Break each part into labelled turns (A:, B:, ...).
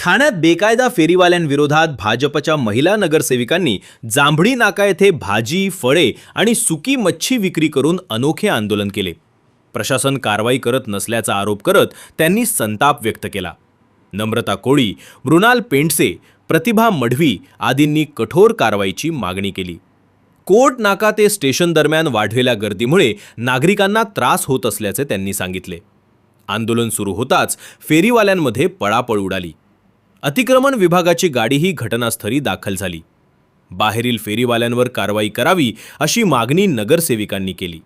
A: ठाण्यात बेकायदा फेरीवाल्यांविरोधात भाजपच्या महिला नगरसेविकांनी जांभळी नाका येथे भाजी, फळे आणि सुकी मच्छी विक्री करून अनोखे आंदोलन केले. प्रशासन कारवाई करत नसल्याचा आरोप करत त्यांनी संताप व्यक्त केला. नम्रता कोळी, मृणाल पेंडसे, प्रतिभा मढवी आदींनी कठोर कारवाईची मागणी केली. कोर्ट नाका ते स्टेशन दरम्यान वाढलेल्या गर्दीमुळे नागरिकांना त्रास होत असल्याचे त्यांनी सांगितले. आंदोलन सुरू होताच फेरीवाल्यांमध्ये पळापळ उडाली. अतिक्रमण विभागाची गाडीही घटनास्थळी दाखल झाली. बाहेरील फेरीवाल्यांवर कारवाई करावी अशी मागणी नगरसेविकांनी केली.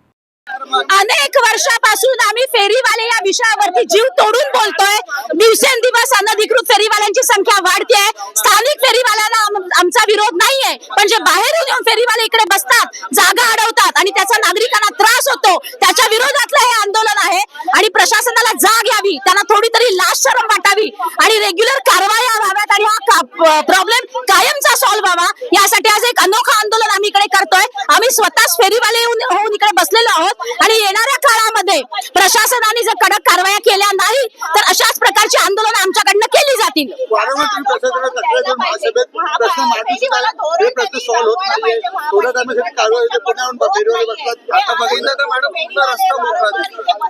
B: अनेक वर्षापासून आम्ही फेरीवाले या विषयावरती जीव तोडून बोलतोय. दिवसेंदिवस अनधिकृत फेरीवाल्यांची संख्या वाढते. स्थानिक फेरीवाल्यांना आमचा विरोध नाहीये, पण जे बाहेरून येऊन फेरीवाले इकडे बसतात, जागा अडवतात आणि त्याचा नागरिकांना त्रास होतो, त्याच्या विरोधातलं हे आंदोलन आहे. आणि प्रशासनाला जाग यावी, त्यांना थोडी तरी लाज शरम वाटावी आणि रेग्युलर कारवाया व्हाव्यात आणि हा प्रॉब्लेम कायमचा सॉल्व्ह व्हावा, यासाठी आज एक अनोखं आंदोलन आम्ही इकडे करतोय. आम्ही स्वतःच फेरीवाले होऊन इकडे बसलेलो आहोत आणि येणाऱ्या काळामध्ये प्रशासनाने जर कडक कारवाया केल्या नाही तर अशाच प्रकारची आंदोलन आमच्याकडनं केली जातील.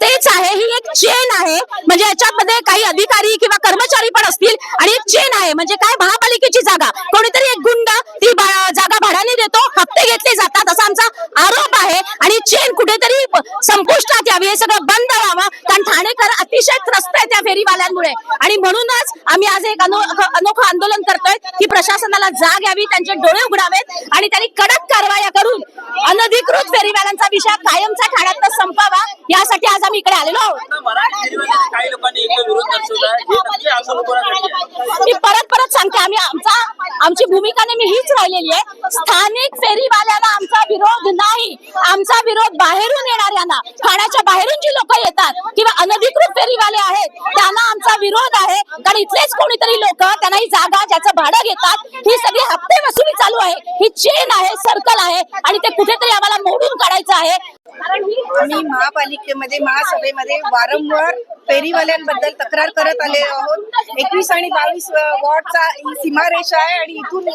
B: तेच आहे, ही एक चेन आहे. म्हणजे याच्यामध्ये काही अधिकारी किंवा कर्मचारी पण असतील आणि एक चेन आहे. म्हणजे काय, महापालिकेची जागा कोणीतरी एक गुंड ती जागा भाड्याने देतो, हप्ते घेतले जातात असा आमचा आरोप आहे. आणि चेन कुठेतरी संपुष्टात यावी, हे सगळं बंद व्हावं, कारण ठाणेकर अतिशय त्रस्त आहे त्या फेरीवाल्यांमुळे. आणि म्हणूनच आम्ही आज एक अनोखं आंदोलन करतोय की प्रशासनाला जाग यावी, त्यांचे डोळे उघडावेत आणि त्यांनी कडक कारवाया करून अनधिकृत फेरीवाल्यांचा विषय कायमचा ठाण्यात संपावा, यासाठी आज आम्ही इकडे आलेलो आहोत. मी परत सांगते, आमची भूमिका नेहमी हीच राहिलेली आहे. स्थानिक फेरीवाल्यांना आमचा विरोध नाही, आमचा विरोध बाहेरून येणाऱ्यांना, ठाण्याच्या बाहेरून जी लोक येतात किंवा अनधिकृत फेरीवाले आहेत त्यांना आमचा विरोध आहे. कारण इथलेच कोणीतरी लोक त्यांना ही जागा ज्याचं भाडं घेतात, ही सगळी हप्ते वसुली चालू आहे. ही चेन आहे, सर्कल आहे आणि ते कुठेतरी आम्हाला मोडून काढायचं आहे.
C: आम्ही महापालिकेमध्ये, महासभेमध्ये वारंवार फेरीवाल्यांबद्दल तक्रार करत आले आहोत. 21 आणि 22 वॉर्डचा ही सीमारेषा आहे आणि इथून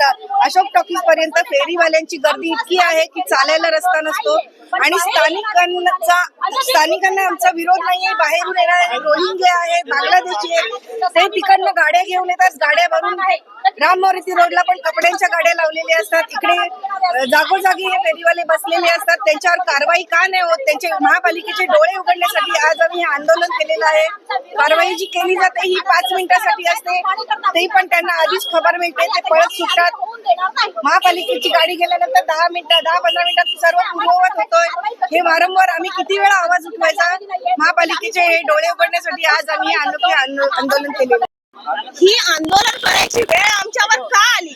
C: अशोक टॉकीज पर्यंत फेरीवाल्यांची गर्दी इतकी आहे की चालायला रस्ता नसतो. आणि स्थानिकांना आमचा विरोध नाहीये. बाहेरून येणारे रोहिंग्या आहेत, बांगलादेशी आहेत, ते तिकडनं गाड्या घेऊन येतात. गाड्या भरून राममोहरी रोडला पण कपड्यांच्या गाड्या लावलेल्या असतात. इकडे जागोजागी हे फेरीवाले बसलेले असतात. त्यांच्यावर कारवाई का नाही होत, त्यांचे महापालिकेचे डोळे उघडण्यासाठी आज आम्ही हे आंदोलन केलेलं आहे. कारवाई जी केली जाते ही 5 मिनिटासाठी असते, ते पण त्यांना आधीच खबर मिळते, ते पळत सुटतात. महापालिकेची गाडी गेल्यानंतर 10-15 मिनिटात सर्व पूर्ववत होतोय. हे वारंवार आम्ही किती वेळा आवाज उठवायचा. महापालिकेचे हे डोळे उघडण्यासाठी आज आम्ही अनोखे आंदोलन केलेलं.
B: ही आंदोलन करायची वेळ आमच्यावर का आली?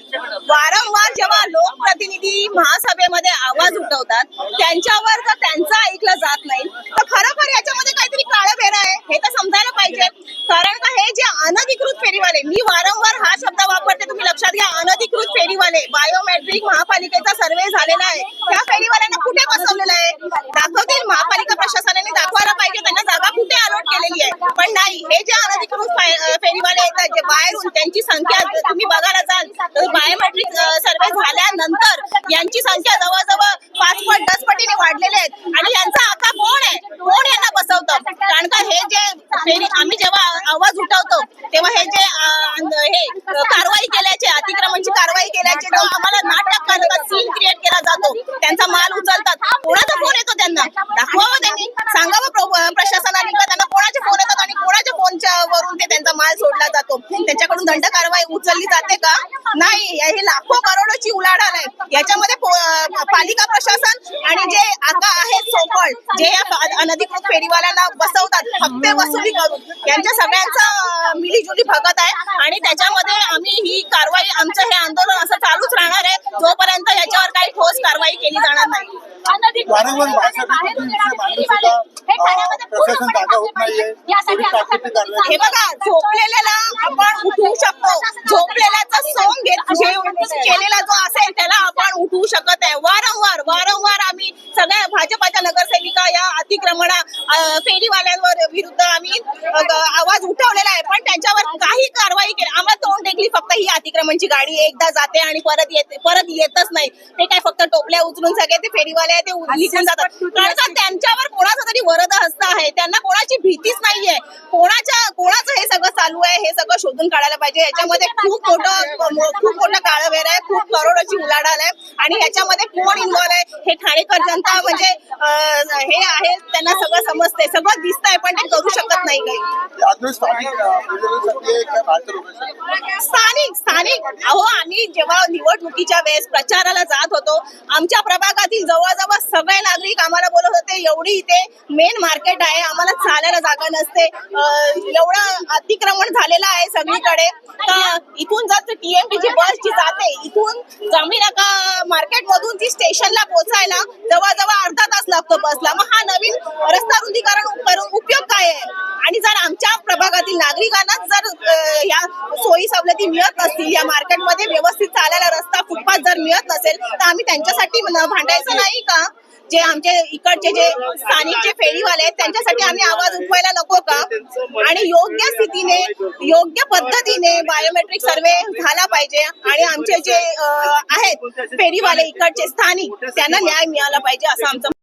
B: वारंवार जेव्हा लोकप्रतिनिधी महासभेमध्ये आवाज उठवतात, त्यांच्यावर जर त्यांचं ऐकलं जात नाही तर खरोखर याच्यामध्ये काहीतरी काळबेर आहे, हे तर समजायला पाहिजे. कारण का, हे जे अनधिकृत फेरीवाले, मी वारंवार हा शब्द वापरते, तुम्ही लक्षात घ्या, अनधिकृत फेरीवाले, बायोमेट्रिक महापालिकेचा सर्वे झालेला आहे. त्या फेरीवाल्यांना कुठे बसवलेलं आहे? दाखवतील, महापालिका प्रशासनाने दाखवायला पाहिजे त्यांना जागा कुठे अलॉट केलेली आहे. पण नाही, हे जे अनधिकृत फेरीवाले येतात, जे बाहेरून, त्यांची संख्या तुम्ही बघायला जाल तर बायोमेट्रिक सर्वे झाल्यानंतर यांची संख्या जवळजवळ 5 पट 10 पटीने वाढलेले आहेत. आणि यांचा आता कोण आहे, कोण यांना बसवतं? कारण का, हे जे फेरी आम्ही जेव्हा आवाज उठवतो तेव्हा हे जे कारवाई केल्याचे, अतिक्रमणची कारवाई केल्याचे, जो आम्हाला नाटक करतात, सीन क्रिएट केला जातो, त्यांचा माल उचलतात. कोणाचा फोन येतो त्यांना दाखवावं, त्यांनी सांगावं प्रशासनाने का त्यांना कोणाचे फोन येतात आणि कोणाच्या फोनच्या वरून ते त्यांचा माल सोडला जातो. त्यांच्याकडून दंड कारवाई उचलली जाते का? नाही. हे लाखो करोडोची उलाढाल आहे. याच्यामध्ये पालिका प्रशासन आणि जे आता आहेत सोकॉल, जे अनधिकृत फेरीवाल्यांना बसवतात हप्ते वसुली करून, यांच्या सगळ्यांचा मिलीजुली भगत आहे. आणि त्याच्यामध्ये आम्ही ही कारवाई, आमचं हे आंदोलन असं चालूच राहणार आहे जोपर्यंत याच्यावर काही ठोस कारवाई केली जाणार नाही. हे बघा, झोपलेल्याला आपण उठवू शकतो, झोपलेल्याचा सोंग केलेला जो असेल त्याला आपण उठवू शकत आहे. वारंवार आम्ही सगळ्या भाजपाच्या नगरसेविका या अतिक्रमणा फेरीवाल्यांवर विरुद्ध आम्ही आवाज उठवलेला आहे, पण त्यांच्यावर काही कारवाई केली. आम्हाला तोंड वर्षापूर्वी फक्त ही अतिक्रमणची गाडी एकदा जाते आणि परत येतच नाही. ते काय फक्त टोपल्या उचलून सगळे ते फेरीवाले आहे ते निघून जातात. कारण का त्यांच्यावर कोणाचा तरी वरद हस्त आहे. त्यांना कोणाची भीतीच नाहीये. कोणाचं हे सगळं चालू आहे हे सगळं शोधून काढायला पाहिजे. याच्यामध्ये खूप मोठं काळवेर आहे, खूप करोडची उलाढाल आहे आणि ह्याच्यामध्ये कोण इन्व्हॉल्व आहे हे ठाणेकर जनता म्हणजे हे आहे त्यांना सगळं समजतंय, सगळं दिसतंय, पण ते करू शकत नाही काही. स्थानिक अहो आम्ही जेव्हा निवडणुकीच्या वेळेस प्रचाराला जात होतो आमच्या प्रभागातील जवळजवळ सगळे नागरिक आम्हाला बोलत होते एवढी इथे मेन मार्केट आहे, आम्हाला चालायला जागा नसते, एवढं अतिक्रमण झालेलं आहे सगळीकडे. तर इथून जर टीएमटीची बस जी जाते इथून जांभळी नाका मार्केट मधून ती स्टेशनला पोहोचायला जवळजवळ अर्धा तास लागतो बसला. मग हा नवीन रस्ता रुंदीकरण करून उपयोग काय आहे? आणि जर आमच्या प्रभागातील नागरिकांना जर या सोयी सवलती मिळत नसतील, या मार्केटमध्ये व्यवस्थित चालायला रस्ता फुटपाथ जर मिळत नसेल तर आम्ही त्यांच्यासाठी भांडायचं नाही का? जे आमचे इकडचे जे स्थानिक जे फेरीवाले आहेत त्यांच्यासाठी आम्ही आवाज उठवायला नको का? आणि योग्य स्थितीने योग्य पद्धतीने बायोमेट्रिक सर्वे झाला पाहिजे आणि आमचे जे आहेत फेरीवाले इकडचे स्थानिक त्यांना न्याय मिळाला पाहिजे असं आमचं